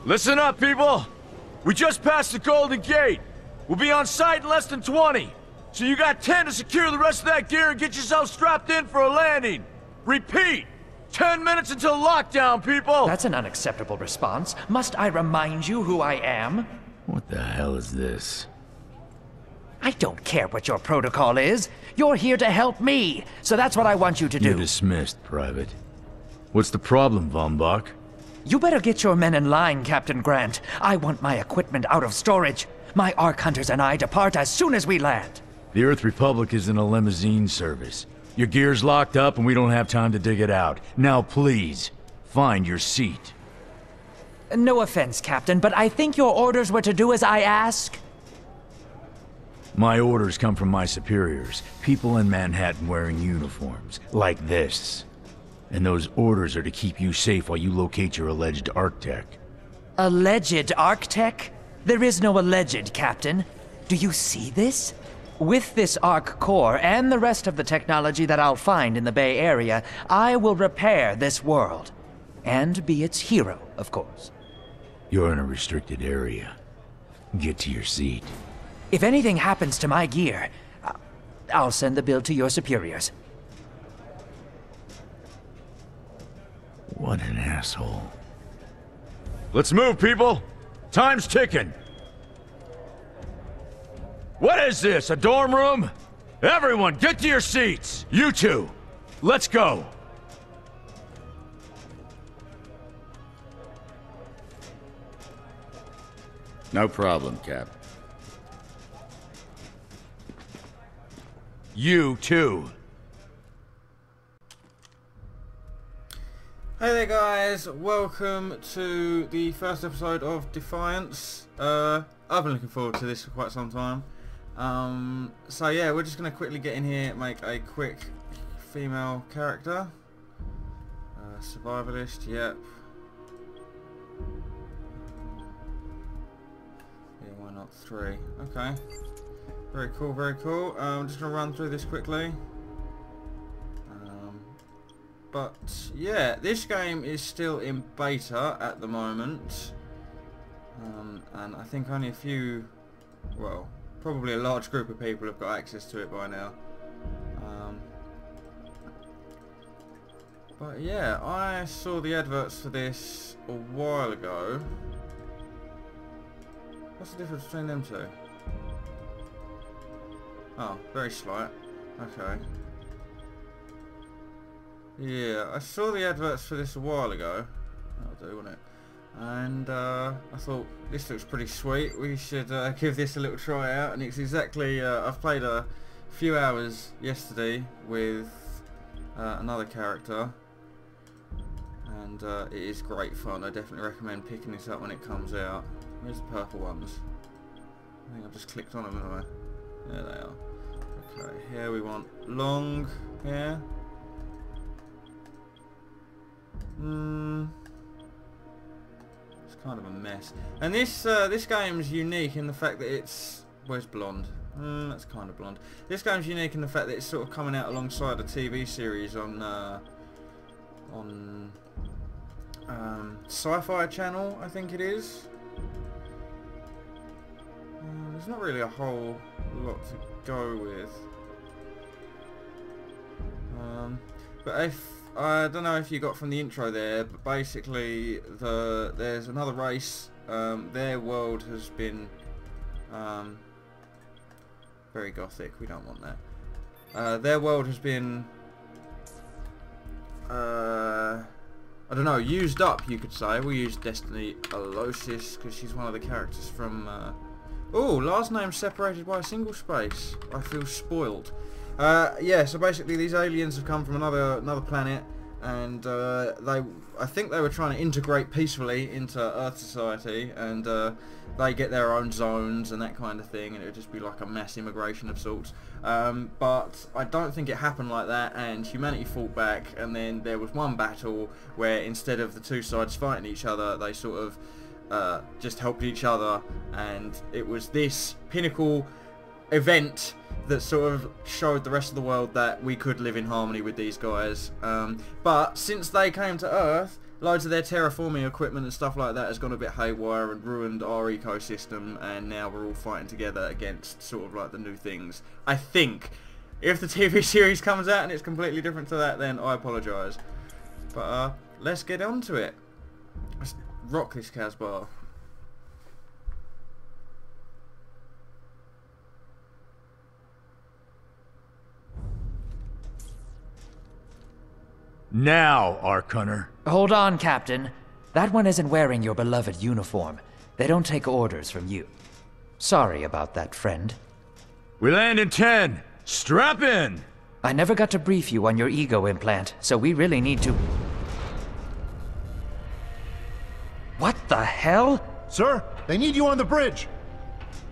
Listen up, people! We just passed the Golden Gate. We'll be on site in less than 20. So you got 10 to secure the rest of that gear and get yourself strapped in for a landing. Repeat! 10 minutes until lockdown, people! That's an unacceptable response. Must I remind you who I am? What the hell is this? I don't care what your protocol is. You're here to help me, so that's what I want you to do. You're dismissed, Private. What's the problem, Von Bach? You better get your men in line, Captain Grant. I want my equipment out of storage. My Ark Hunters and I depart as soon as we land. The Earth Republic is in a limousine service. Your gear's locked up and we don't have time to dig it out. Now please, find your seat. No offense, Captain, but I think your orders were to do as I ask. My orders come from my superiors. People in Manhattan wearing uniforms, like this. And those orders are to keep you safe while you locate your alleged Arc-Tech. Alleged Arc-Tech? There is no alleged, Captain. Do you see this? With this Arc core and the rest of the technology that I'll find in the Bay Area, I will repair this world. And be its hero, of course. You're in a restricted area. Get to your seat. If anything happens to my gear, I'll send the bill to your superiors. What an asshole. Let's move, people! Time's ticking! What is this, a dorm room? Everyone, get to your seats! You two, let's go! No problem, Cap. You too. Hey there guys, welcome to the first episode of Defiance. I've been looking forward to this for quite some time. So yeah, we're just going to quickly get in here, make a quick female character. Survivalist, yep. Yeah, why not 3? Okay. Very cool, very cool. I'm just going to run through this quickly. But yeah, this game is still in beta at the moment. And I think only a few, well, probably a large group of people have got access to it by now. But yeah, I saw the adverts for this a while ago. What's the difference between them two? Oh, very slight. Okay. Yeah, I saw the adverts for this a while ago. That'll do, won't it? And I thought, this looks pretty sweet. We should give this a little try out. And it's exactly, I've played a few hours yesterday with another character. And it is great fun. I definitely recommend picking this up when it comes out. Where's the purple ones? I think I've just clicked on them, haven't I? There they are. Okay, here we want long hair. It's kind of a mess. And this game's unique in the fact that it's... Where's blonde? That's kind of blonde. This game's unique in the fact that it's sort of coming out alongside a TV series on Sci-Fi Channel, I think it is. There's not really a whole lot to go with. But if I don't know if you got from the intro there, but basically there's another race. Their world has been very gothic. We don't want that. Their world has been I don't know, used up, you could say. We'll use Destiny Alosis because she's one of the characters from. Oh, last name separated by a single space. I feel spoiled. Yeah, so basically these aliens have come from another planet, and I think they were trying to integrate peacefully into Earth society, and they get their own zones and that kind of thing, and it would just be like a mass immigration of sorts. But I don't think it happened like that, and humanity fought back, and then there was one battle where instead of the two sides fighting each other, they sort of just helped each other, and it was this pinnacle event that sort of showed the rest of the world that we could live in harmony with these guys. But since they came to Earth, loads of their terraforming equipment and stuff like that has gone a bit haywire and ruined our ecosystem, and now we're all fighting together against sort of like the new things. I think. If the TV series comes out and it's completely different to that, then I apologise. But let's get on to it. Let's rock this Casbah. Now, Ark Hunter. Hold on, Captain. That one isn't wearing your beloved uniform. They don't take orders from you. Sorry about that, friend. We land in 10. Strap in! I never got to brief you on your ego implant, so we really need to... What the hell? Sir, they need you on the bridge.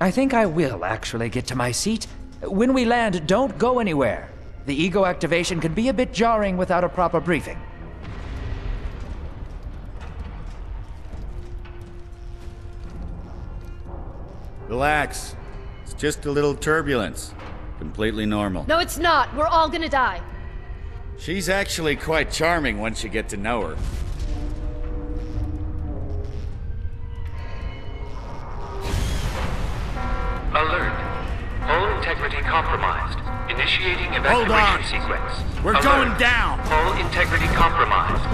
I think I will actually get to my seat. When we land, don't go anywhere. The ego activation can be a bit jarring without a proper briefing. Relax. It's just a little turbulence. Completely normal. No, it's not. We're all gonna die. She's actually quite charming once you get to know her. Alert. Hull integrity compromised. Initiating Hold on. evacuation sequence. We're Alert. going down. Hull integrity compromised.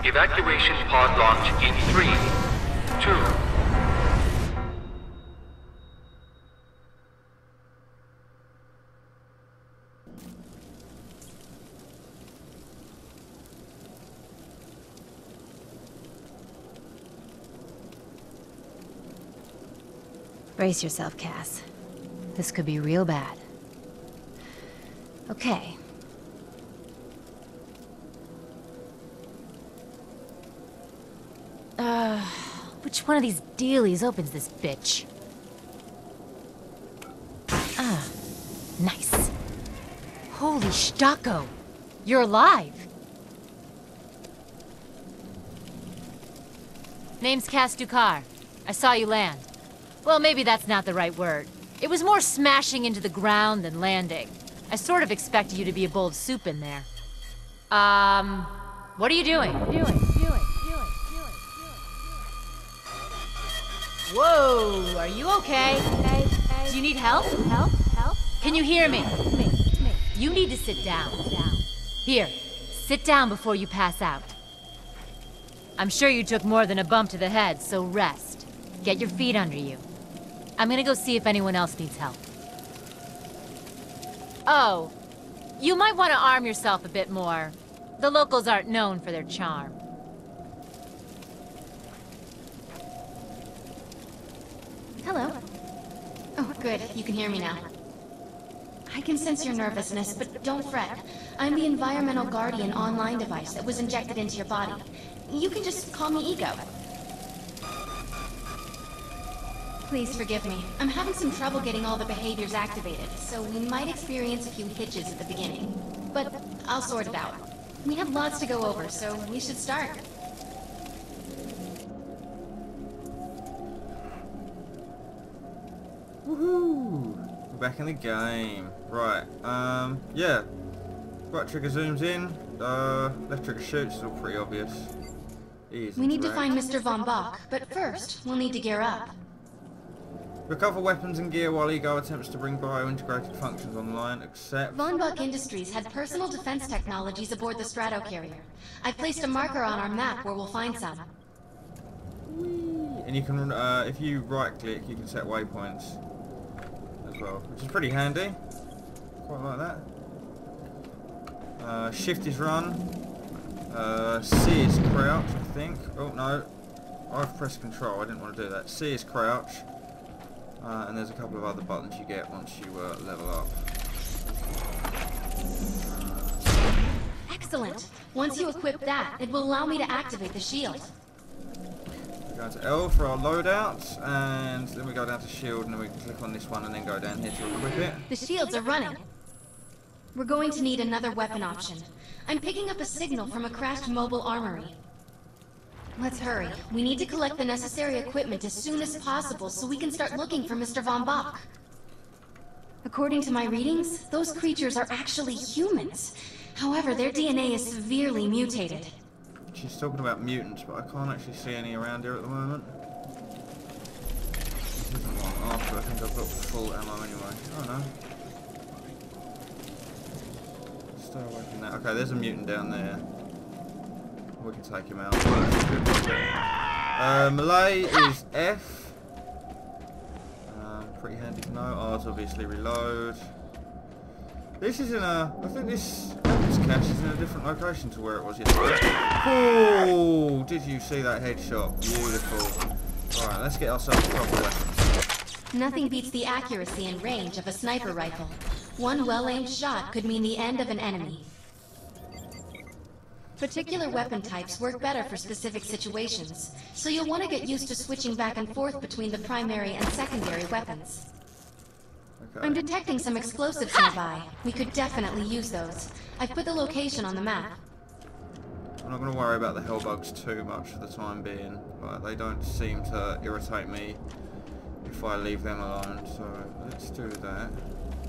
Evacuation pod launch in 3, 2. Brace yourself, Cass. This could be real bad. Okay. Which one of these dealies opens this bitch? Nice. Holy Stocko! You're alive! Name's Cass Dukar. I saw you land. Well, maybe that's not the right word. It was more smashing into the ground than landing. I sort of expected you to be a bowl of soup in there. What are you doing? Whoa, are you okay? Do you need help? Help? Can you hear me? You need to sit down. Here, sit down before you pass out. I'm sure you took more than a bump to the head, so rest. Get your feet under you. I'm gonna go see if anyone else needs help. Oh, you might want to arm yourself a bit more. The locals aren't known for their charm. Hello. Oh, good. You can hear me now. I can sense your nervousness, but don't fret. I'm the Environmental Guardian online device that was injected into your body. You can just call me Ego. Please forgive me. I'm having some trouble getting all the behaviors activated, so we might experience a few hitches at the beginning. But I'll sort it out. We have lots to go over, so we should start. Woohoo! We're back in the game. Right, yeah. Right trigger zooms in, left trigger shoots, it's all pretty obvious. Easy We need to track. find Mr. Von Bach, but first, we'll need to gear up. Recover weapons and gear while Ego attempts to bring bio-integrated functions online, accept. Von Bach Industries had personal defense technologies aboard the Stratocarrier. I've placed a marker on our map where we'll find some. And you can, if you right-click, you can set waypoints as well, which is pretty handy. Quite like that. Shift is run. C is crouch, I think. Oh no, I've pressed control. I didn't want to do that. C is crouch. And there's a couple of other buttons you get once you level up. Excellent. Once you equip that, it will allow me to activate the shield. We go to L for our loadouts, and then we go down to shield, and then we can click on this one and then go down here to equip it. The shields are running. We're going to need another weapon option. I'm picking up a signal from a crashed mobile armory. Let's hurry. We need to collect the necessary equipment as soon as possible so we can start looking for Mr. Von Bach. According to my readings, those creatures are actually humans. However, their DNA is severely mutated. she's talking about mutants, but I can't actually see any around here at the moment. This isn't long after. I think I've got full ammo anyway. Oh no. Stay away from that. Okay, there's a mutant down there. We can take him out. Melee is F. Pretty handy to know. R's obviously reload. This is in a... I think this cache is in a different location to where it was yesterday. Oh! Did you see that headshot? Beautiful. Alright, let's get ourselves a proper weapon. Nothing beats the accuracy and range of a sniper rifle. One well-aimed shot could mean the end of an enemy. Particular weapon types work better for specific situations, so you'll want to get used to switching back and forth between the primary and secondary weapons. Okay. I'm detecting some explosives nearby. We could definitely use those. I've put the location on the map. I'm not going to worry about the hellbugs too much for the time being. Like, they don't seem to irritate me if I leave them alone, so let's do that.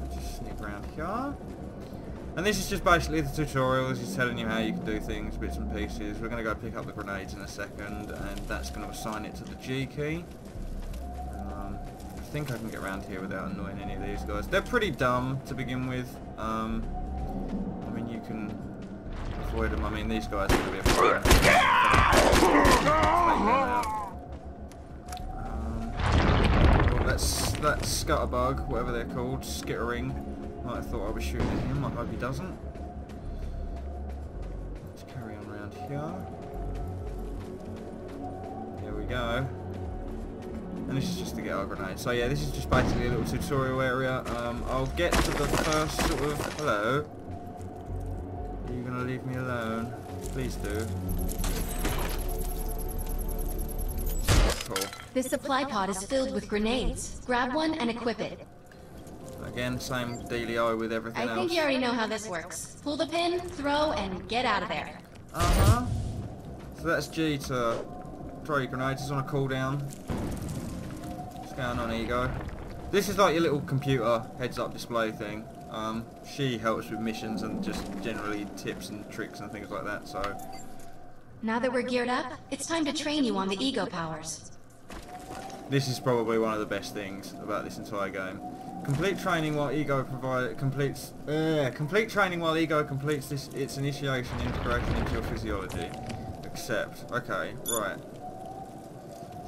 Let's just sneak around here. And this is just basically the tutorial. This is telling you how you can do things, bits and pieces. We're going to go pick up the grenades in a second, and that's going to assign it to the G key. I think I can get around here without annoying any of these guys. They're pretty dumb to begin with. I mean, you can avoid them. I mean, these guys are going to be a problem. That scutterbug, whatever they're called, skittering. I thought I was shooting at him. I hope he doesn't. Let's carry on around here. Here we go. And this is just to get our grenade. So yeah, this is just basically a little tutorial area. I'll get to the first sort of... Hello? Are you going to leave me alone? Please do. Cool. This supply pod is filled with grenades. Grab one and equip it. Again, same dealio with everything else. I think you already know how this works. Pull the pin, throw, and get out of there. Uh-huh. So that's G to throw your grenades. It's on a cooldown. What's going on? Here you go. This is like your little computer heads-up display thing. She helps with missions and just generally tips and tricks and things like that, so... Now that we're geared up, it's time to train you on the ego powers. This is probably one of the best things about this entire game. Complete training while ego completes its initiation integration into your physiology. Accept. Okay, right.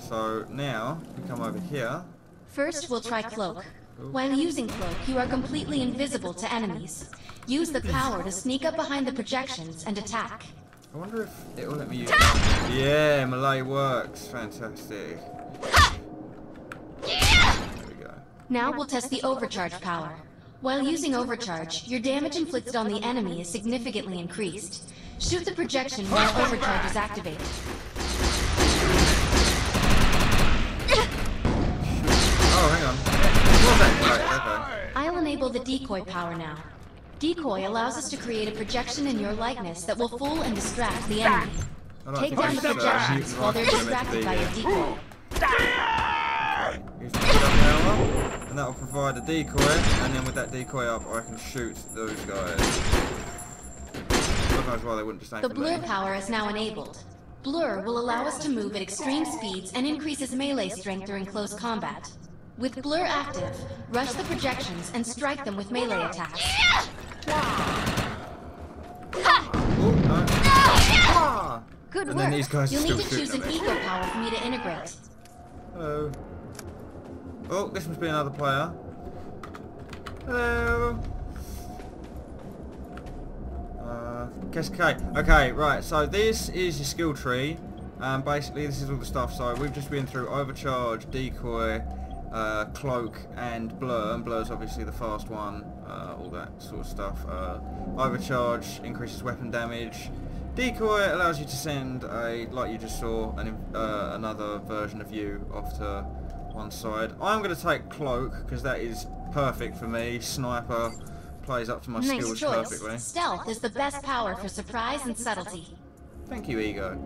So now we come over here. First, we'll try cloak. While using cloak, you are completely invisible to enemies. Use the power to sneak up behind the projections and attack. I wonder if it will let me use it. Yeah, melee works. Fantastic. Now we'll test the overcharge power. While using overcharge, your damage inflicted on the enemy is significantly increased. Shoot the projection while overcharge is activated. Oh, hang on. Right, okay. I'll enable the decoy power now. Decoy allows us to create a projection in your likeness that will fool and distract the enemy. Take down the projections while they're distracted by your decoy. And that will provide a decoy, and then with that decoy up, I can shoot those guys. God knows why they wouldn't just aim The for blur me. power is now enabled. Blur will allow us to move at extreme speeds and increases melee strength during close combat. With Blur active, rush the projections and strike them with melee attacks. Oh, no. Ah! Good And work. then these guys You'll still need to choose shooting an at me. eco power for me to integrate. Hello. Oh, this must be another player. Hello. Okay, right, so this is your skill tree. Basically, this is all the stuff. So we've just been through overcharge, decoy, cloak, and blur. And blur's obviously the fast one, all that sort of stuff. Overcharge increases weapon damage. Decoy allows you to send like you just saw, another version of you off to one side. I'm going to take cloak because that is perfect for me. Sniper plays up to my Nice skills choice. perfectly. Stealth is the best power for surprise and subtlety. Thank you, Ego.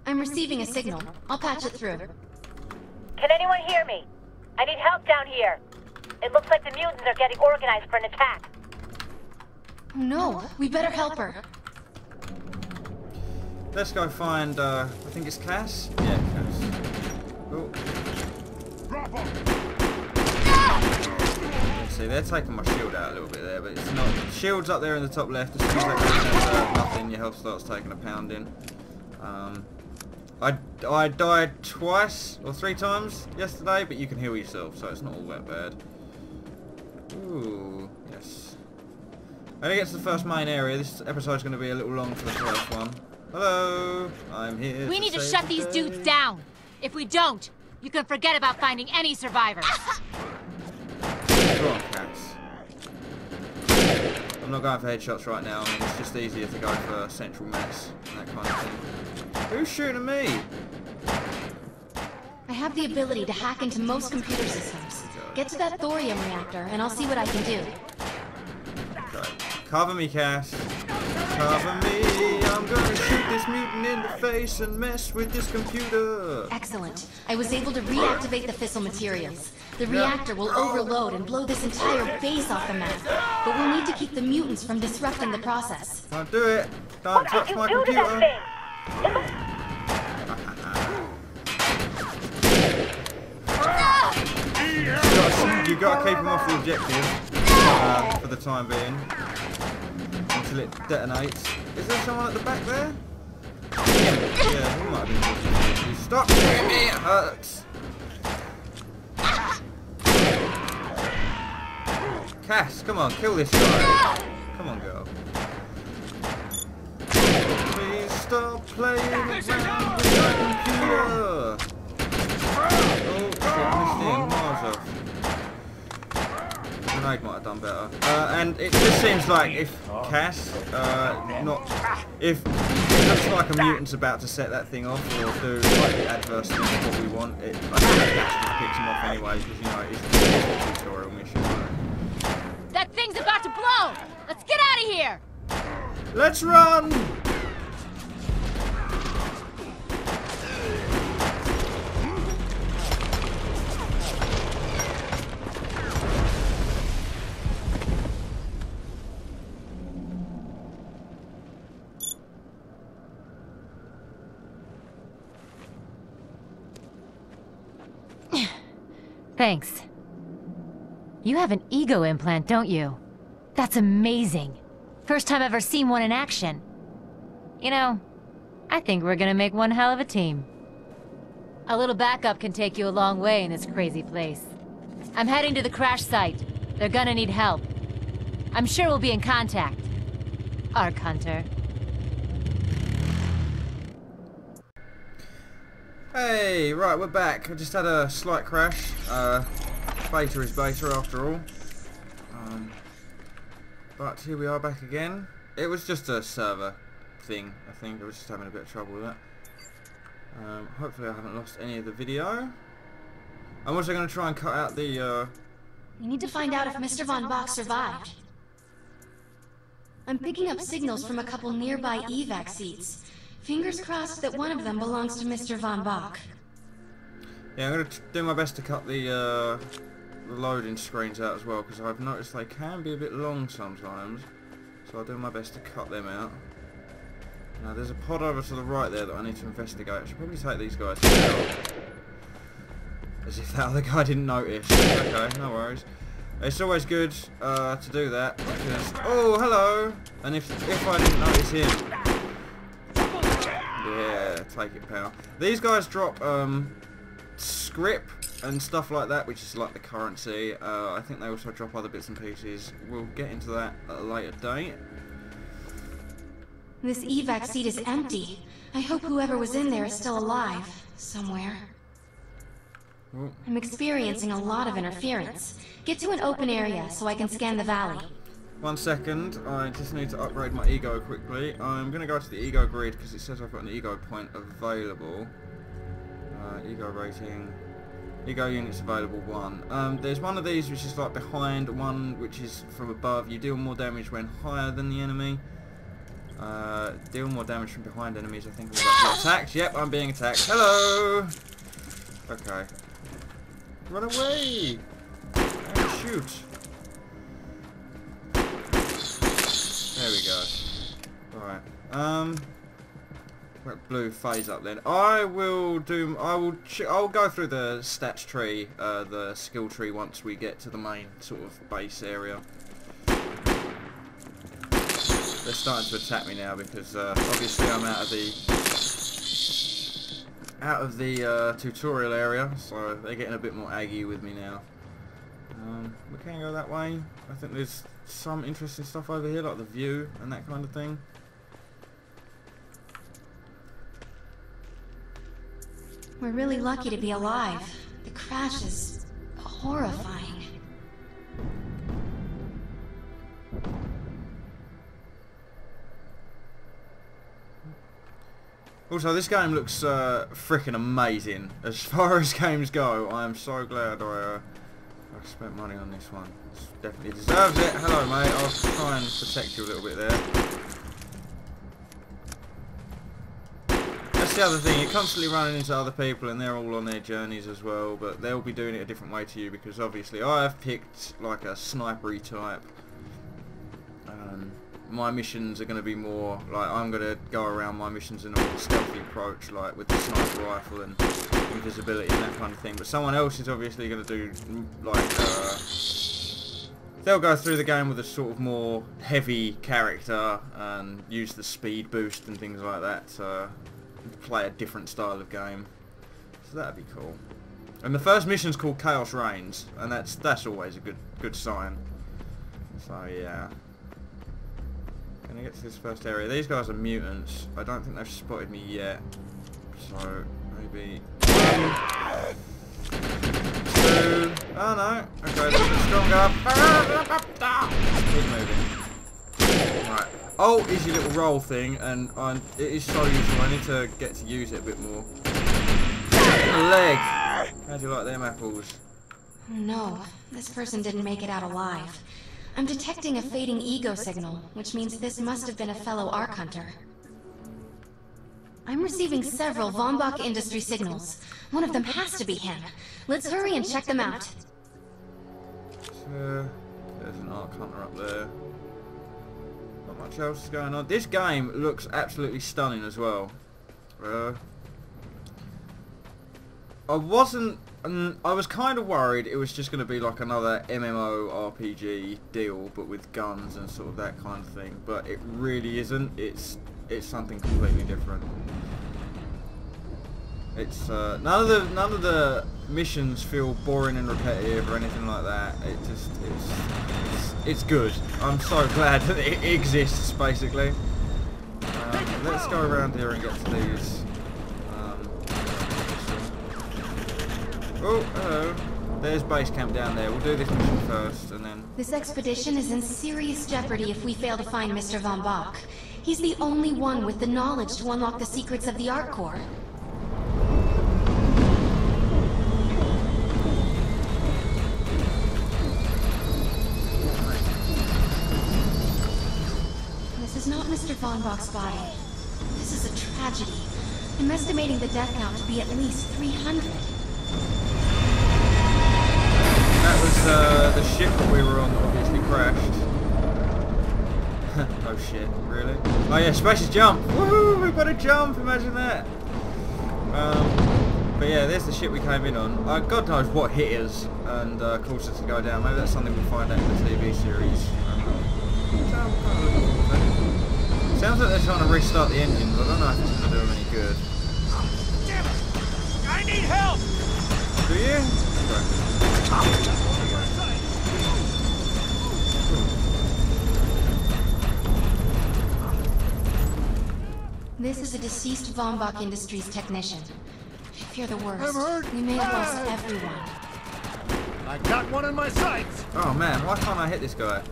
I'm receiving a signal. I'll patch it through. Can anyone hear me? I need help down here. It looks like the mutants are getting organized for an attack. Oh no, we better help her. Let's go find, I think it's Cass? Yeah, Cass. Oh. See, they're taking my shield out a little bit there, but it's not. Shield's up there in the top left. As soon as that goes down to nothing, your health starts taking a pounding. I died twice or 3 times yesterday, but you can heal yourself, so it's not all that bad. Ooh, yes. When I get to the first main area, this episode's going to be a little long for the first one. Hello, I'm here. We need to shut these dudes down. If we don't, you can forget about finding any survivors. Go on, Cass. I'm not going for headshots right now. I mean, it's just easier to go for central mess and that kind of thing. Who's shooting at me? I have the ability to hack into most computer systems. Get to that thorium reactor, and I'll see what I can do. Okay. Cover me, Cass. Cover me. I'm gonna shoot this mutant in the face and mess with this computer. Excellent. I was able to reactivate the fissile materials. The reactor will overload and blow this entire base off the map. But we'll need to keep the mutants from disrupting the process. Don't do it. Don't touch my computer. You gotta keep him off the objective for the time being until it detonates. Is there someone at the back there? Yeah, he might have been. Stop shooting me! It hurts. Cass, come on, kill this guy. Come on, girl. Please stop playing around with my computer. Oh, shit, missed him. Miles off. Grenade might have done better. And it just seems like if Cass, if it looks like a mutant's about to set that thing off or do like the adverse thing of what we want, I think Cass just picks him off anyway because, you know, it's a tutorial mission. That thing's about to blow! Let's get out of here! Let's run! Thanks. You have an ego implant, don't you? That's amazing. First time I've ever seen one in action. You know, I think we're gonna make one hell of a team. A little backup can take you a long way in this crazy place. I'm heading to the crash site. They're gonna need help. I'm sure we'll be in contact. Ark Hunter. Hey, right, we're back. I just had a slight crash. Beta is beta after all. But here we are back again. It was just a server thing, I think. I was just having a bit of trouble with that. Hopefully I haven't lost any of the video. I'm also going to try and cut out the... We need to find out if Mr. Von Bach survived. I'm picking up signals from a couple nearby evac seats. Fingers crossed that one of them belongs to Mr. Von Bach. Yeah, I'm going to do my best to cut the loading screens out as well, because I've noticed they can be a bit long sometimes. So I'll do my best to cut them out. Now there's a pod over to the right there that I need to investigate. I should probably take these guys out. As if that other guy didn't notice. Okay, no worries. It's always good to do that. Because, oh, hello! And if I didn't notice him... Yeah, take it, pal. These guys drop scrip and stuff like that, which is like the currency. I think they also drop other bits and pieces. We'll get into that at a later date. This evac seat is empty. I hope whoever was in there is still alive. Somewhere. Ooh. I'm experiencing a lot of interference. Get to an open area so I can scan the valley. 1 second, I just need to upgrade my ego quickly. I'm going to go to the ego grid because it says I've got an ego point available. Ego rating. Ego units available 1. There's one of these which is like behind, one which is from above. You deal more damage when higher than the enemy. Deal more damage from behind enemies, I think. Attacked? Yep, I'm being attacked. Hello! Okay. Run away! And shoot! There we go. Right. That blue phase up then. I'll go through the stats tree, the skill tree once we get to the main sort of base area. They're starting to attack me now because obviously I'm out of the tutorial area, so they're getting a bit more aggy with me now. We can go that way. I think there's some interesting stuff over here, like the view and that kind of thing. We're really lucky to be alive. The crash is horrifying. Also, this game looks freaking amazing. As far as games go, I am so glad I spent money on this one. This definitely deserves it. Hello, mate. I'll try and protect you a little bit there. That's the other thing. You're constantly running into other people, and they're all on their journeys as well. But they'll be doing it a different way to you because obviously I have picked like a snipery type. My missions are going to be more like I'm going to go around my missions in a more stealthy approach, like with the sniper rifle and invisibility and that kind of thing. But someone else is obviously going to do like they'll go through the game with a sort of more heavy character and use the speed boost and things like that to play a different style of game. So that'd be cool. And the first mission's called Chaos Reigns, and that's always a good sign. So yeah. Gonna get to this first area. These guys are mutants. I don't think they've spotted me yet. So maybe 1, 2. Oh no. Okay, they're a bit stronger. Keep moving. Right. Oh, is your little roll thing, and it is so useful. I need to get to use it a bit more. Leg. How do you like them apples? No, this person didn't make it out alive. I'm detecting a fading ego signal, which means this must have been a fellow Ark Hunter. I'm receiving several Von Bach industry signals. One of them has to be him. Let's hurry and check them out. There's an Ark Hunter up there. Not much else is going on. This game looks absolutely stunning as well. I was kind of worried it was just going to be like another MMORPG deal, but with guns and sort of that kind of thing. But it really isn't. It's something completely different. It's none of the missions feel boring and repetitive or anything like that. It's good. I'm so glad that it exists. Basically, let's go around here and get to these. Oh, hello. There's base camp down there. We'll do this mission first, and then... This expedition is in serious jeopardy if we fail to find Mr. Von Bach. He's the only one with the knowledge to unlock the secrets of the Ark Core. This is not Mr. Von Bach's body. This is a tragedy. I'm estimating the death count to be at least 300. That was the ship that we were on that obviously crashed. Oh shit, really? Oh yeah, spacious jump! Woohoo! We've got a jump, imagine that! But yeah, there's the ship we came in on. God knows what hit us and caused us to go down. Maybe that's something we'll find out in the TV series. Sounds like they're trying to restart the engines. I don't know if it's going to do them any good. Damn it! I need help! Do you? This is a deceased Von Bach Industries technician. I fear the worst. I'm hurt. We may have lost everyone. I got one in my sights. Oh man, why can't I hit this guy?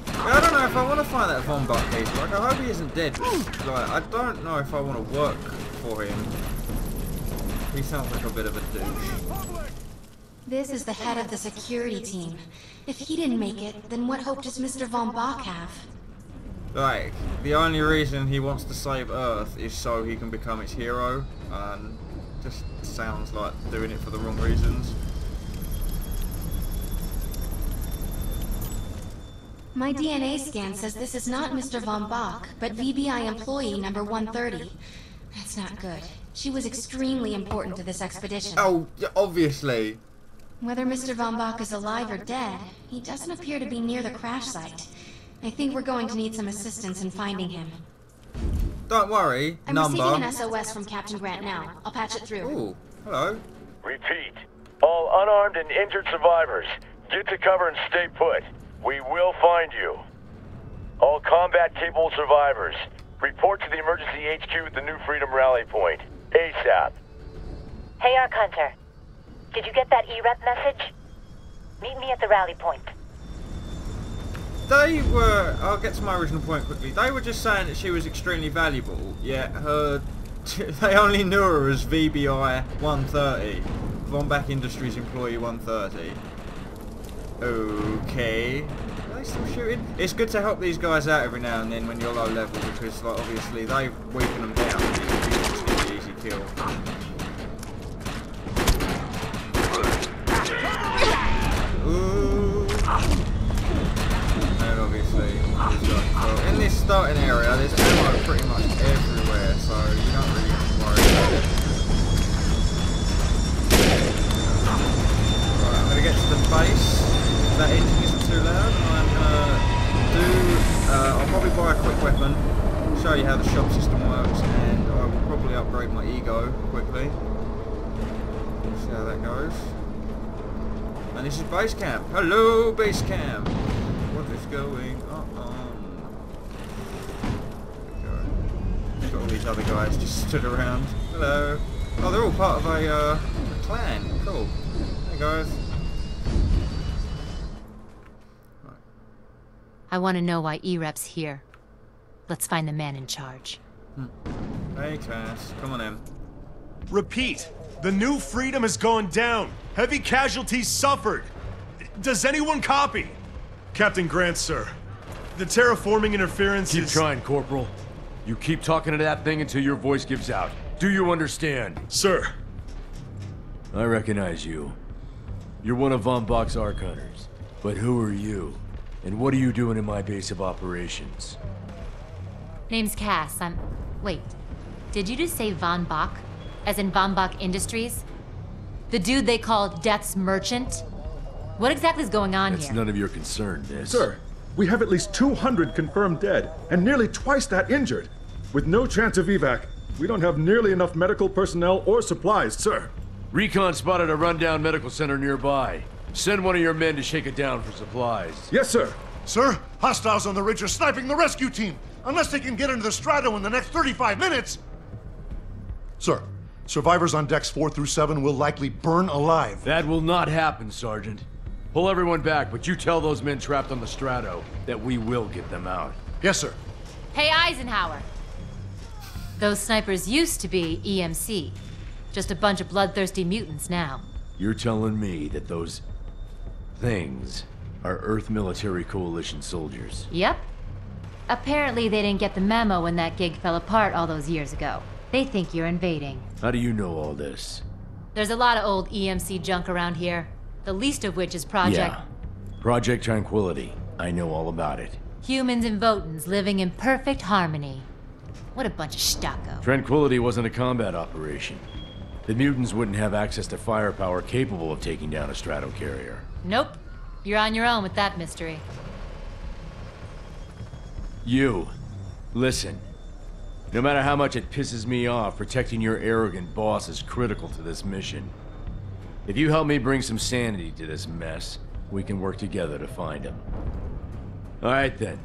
Yeah, I don't know if I want to find that Von Bach piece. Like, I hope he isn't dead. Like, I don't know if I want to work for him. He sounds like a bit of a douche. This is the head of the security team. If he didn't make it, then what hope does Mr. Von Bach have? Like, the only reason he wants to save Earth is so he can become its hero, and just sounds like doing it for the wrong reasons. My DNA scan says this is not Mr. Von Bach, but VBI employee number 130. That's not good. She was extremely important to this expedition. Oh, yeah, obviously. Whether Mr. Von Bach is alive or dead, he doesn't appear to be near the crash site. I think we're going to need some assistance in finding him. Don't worry. I'm receiving an SOS from Captain Grant now. I'll patch it through. Ooh, hello. Repeat. All unarmed and injured survivors, get to cover and stay put. We will find you. All combat-capable survivors, report to the emergency HQ at the New Freedom Rally Point. ASAP. Hey, Ark Hunter. Did you get that E-Rep message? Meet me at the rally point. They were... I'll get to my original point quickly. They were just saying that she was extremely valuable, yet her... they only knew her as VBI 130. Von Bach Industries Employee 130. Okay. Are they still shooting? It's good to help these guys out every now and then when you're low level, because like, obviously they've weakened them down. It's just going to be easy kill. Ooh. And obviously, in this starting area, there's ammo pretty much everywhere, so you don't really have to worry about it. Right, I'm going to get to the base. If that engine isn't too loud, I'm going to I'll probably buy a quick weapon, show you how the shop system works, and I will probably upgrade my ego quickly. See how that goes. And this is base camp. Hello, base camp. What is going on? There we go. Got all these other guys just stood around. Hello. Oh, they're all part of a clan. Cool. Hey guys. Right. I want to know why E-Rep's here. Let's find the man in charge. Hey Cass, come on in. Repeat. The New Freedom has gone down. Heavy casualties suffered. Does anyone copy? Captain Grant, sir. The terraforming interference Keep is... trying, Corporal. You keep talking to that thing until your voice gives out. Do you understand? Sir. I recognize you. You're one of Von Bach's Ark Hunters. But who are you? And what are you doing in my base of operations? Name's Cass. Wait. Did you just say Von Bach? As in Von Bach Industries? The dude they call Death's Merchant? What exactly is going on here? That's none of your concern, miss. Sir, we have at least 200 confirmed dead, and nearly twice that injured. With no chance of evac, we don't have nearly enough medical personnel or supplies, sir. Recon spotted a rundown medical center nearby. Send one of your men to shake it down for supplies. Yes, sir. Sir, hostiles on the ridge are sniping the rescue team. Unless they can get into the Strato in the next 35 minutes. Sir, survivors on decks 4 through 7 will likely burn alive. That will not happen, Sergeant. Pull everyone back, but you tell those men trapped on the Strato that we will get them out. Yes, sir. Hey, Eisenhower. Those snipers used to be EMC. Just a bunch of bloodthirsty mutants now. You're telling me that those things are Earth Military Coalition soldiers? Yep. Apparently they didn't get the memo when that gig fell apart all those years ago. They think you're invading. How do you know all this? There's a lot of old EMC junk around here. The least of which is Project... Yeah. Project Tranquility. I know all about it. Humans and Votans living in perfect harmony. What a bunch of stucco. Tranquility wasn't a combat operation. The mutants wouldn't have access to firepower capable of taking down a strato carrier. Nope. You're on your own with that mystery. You. Listen. No matter how much it pisses me off, protecting your arrogant boss is critical to this mission. If you help me bring some sanity to this mess, we can work together to find him. Alright then.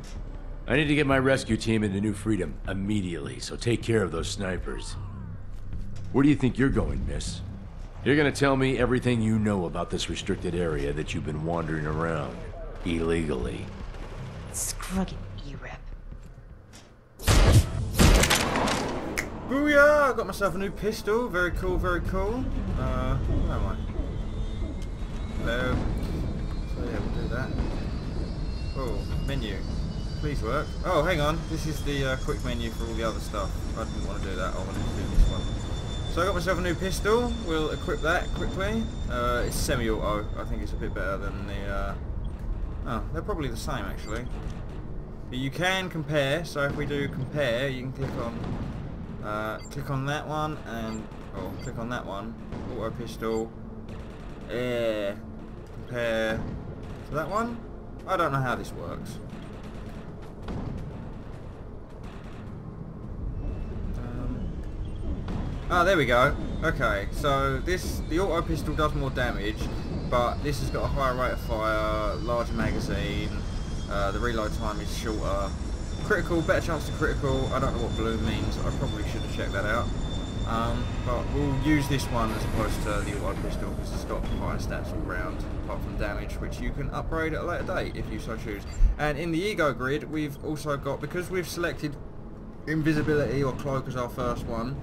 I need to get my rescue team into New Freedom immediately, so take care of those snipers. Where do you think you're going, miss? You're gonna tell me everything you know about this restricted area that you've been wandering around illegally. Scruggin' E-Rep. Booyah! I got myself a new pistol. Very cool, very cool. Where am I? Hello. So yeah, we'll do that. Oh, menu. Please work. Oh, hang on. This is the quick menu for all the other stuff. I didn't want to do that. I wanted to do this one. So I got myself a new pistol. We'll equip that quickly. It's semi-auto. I think it's a bit better than the Oh, they're probably the same actually. But you can compare, so if we do compare, you can click on that one and click on that one. Auto pistol. Compare to that one. I don't know how this works. Oh, there we go. Okay, so the auto pistol does more damage, but this has got a higher rate of fire, larger magazine, the reload time is shorter. Critical, better chance to critical. I don't know what blue means. I probably should have checked that out. But we'll use this one as opposed to the auto pistol because it's got higher stats all round, apart from damage, which you can upgrade at a later date if you so choose. And in the ego grid, we've also got, because we've selected invisibility or cloak as our first one,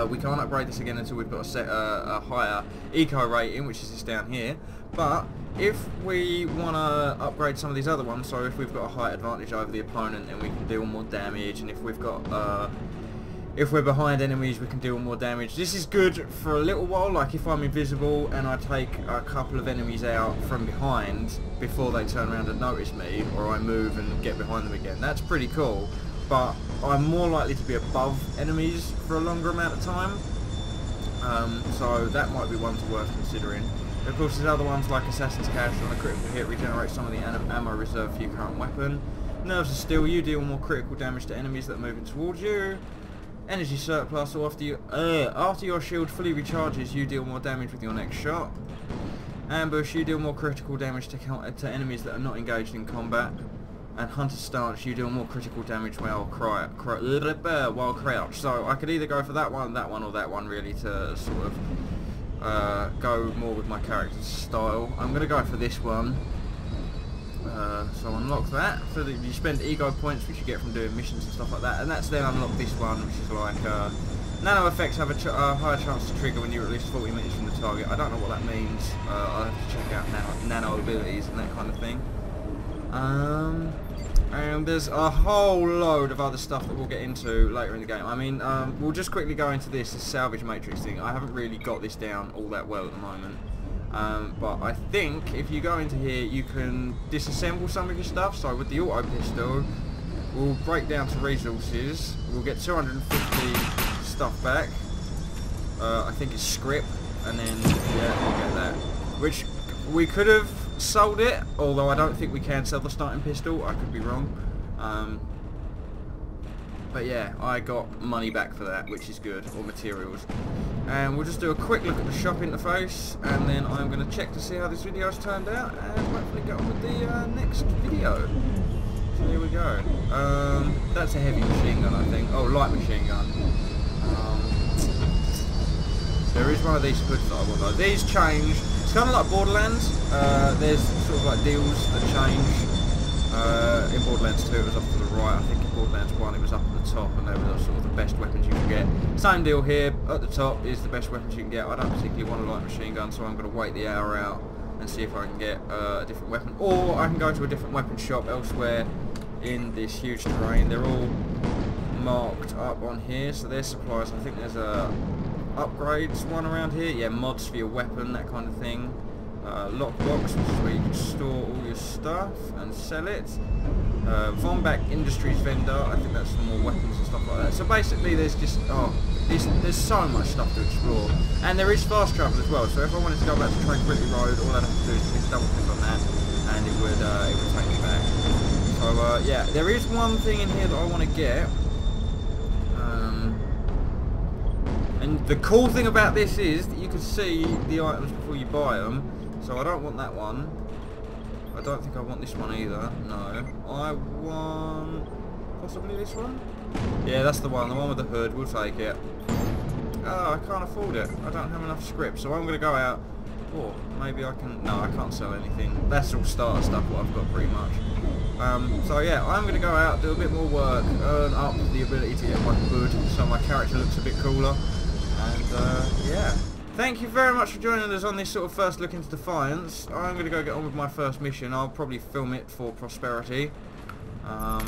we can't upgrade this again until we've got a higher eco rating, which is this down here. But if we want to upgrade some of these other ones, so if we've got a high advantage over the opponent, then we can deal more damage, and if we've got if we're behind enemies, we can deal more damage. This is good for a little while, like if I'm invisible and I take a couple of enemies out from behind before they turn around and notice me, or I move and get behind them again. That's pretty cool. But I'm more likely to be above enemies for a longer amount of time, so that might be one worth considering. Of course, there's other ones like Assassin's Cash. On a critical hit, regenerate some of the ammo reserved for your current weapon. Nerves of Steel, you deal more critical damage to enemies that are moving towards you. Energy Surplus, or after your shield fully recharges, you deal more damage with your next shot. Ambush, you deal more critical damage to enemies that are not engaged in combat. And Hunter Stance, you deal more critical damage while crouched. So I could either go for that one, or that one, really, to sort of go more with my character's style. I'm going to go for this one. So unlock that, so that you spend ego points, which you get from doing missions and stuff like that, and that's then unlock this one, which is like nano effects have a higher chance to trigger when you're at least 40 meters from the target. I don't know what that means. I'll have to check out nano abilities and that kind of thing. And there's a whole load of other stuff that we'll get into later in the game. I mean, we'll just quickly go into this salvage matrix thing. I haven't really got this down all that well at the moment. But I think if you go into here, you can disassemble some of your stuff. So with the auto pistol, we'll break down to resources. We'll get 250 stuff back. I think it's script, and then yeah, we'll get that. Which we could have sold it, although I don't think we can sell the starting pistol. I could be wrong. But yeah, I got money back for that, which is good, or materials. And we'll just do a quick look at the shop interface, and then I'm going to check to see how this video's turned out, and hopefully get on with the next video. So here we go. That's a heavy machine gun, I think. Oh, light machine gun. There is one of these hoods that I want though. These change. It's kind of like Borderlands. There's sort of like deals that change. In Borderlands 2 it was up to the right. I think in Borderlands 1 it was up at the top, and they were sort of the best weapons you can get. Same deal here. At the top is the best weapons you can get. I don't particularly want a light machine gun, so I'm going to wait the hour out and see if I can get a different weapon. Or I can go to a different weapon shop elsewhere in this huge terrain. They're all marked up on here, so there's supplies. I think there's a upgrades one around here. Yeah, mods for your weapon, that kind of thing. Lockbox, which is where you can store all your stuff and sell it. Vombak Industries vendor, I think that's for more weapons and stuff like that. So basically there's just, there's so much stuff to explore. And there is fast travel as well, so if I wanted to go back to Tranquility Road, all I'd have to do is double click on that, and it would take me back. So yeah, there is one thing in here that I want to get. And the cool thing about this is that you can see the items before you buy them. So I don't want that one. I don't think I want this one either. No. I want possibly this one? Yeah, that's the one with the hood. We'll take it. Oh, I can't afford it. I don't have enough script. So I'm going to go out. Or maybe I can... No, I can't sell anything. That's all starter stuff, what I've got pretty much. So yeah, I'm going to go out, do a bit more work, earn up the ability to get my hood so my character looks a bit cooler. And yeah, thank you very much for joining us on this sort of first look into Defiance. I'm going to go get on with my first mission. I'll probably film it for prosperity. I'll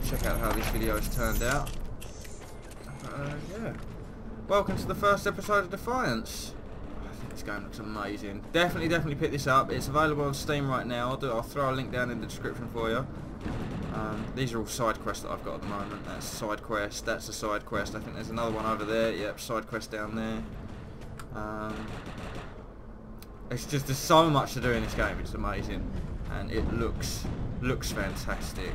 check out how this video has turned out. Yeah, welcome to the first episode of Defiance. I think This game looks amazing. Definitely pick this up. It's available on Steam right now. I'll throw a link down in the description for you. These are all side quests that I've got at the moment. That's a side quest. That's a side quest. I think there's another one over there. Yep, side quest down there. It's just, there's so much to do in this game. It's amazing, and it looks fantastic.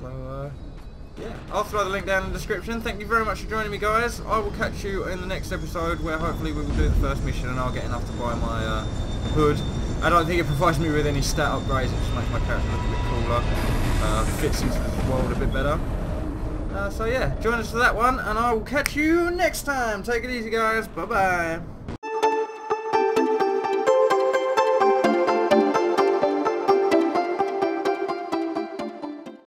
So yeah, I'll throw the link down in the description. Thank you very much for joining me, guys. I will catch you in the next episode, where hopefully we will do the first mission and I'll get enough to buy my hood. I don't think it provides me with any stat upgrades. It just makes my character look a bit cooler, fits into the world a bit better. So yeah, join us for that one, and I will catch you next time. Take it easy, guys. Bye bye.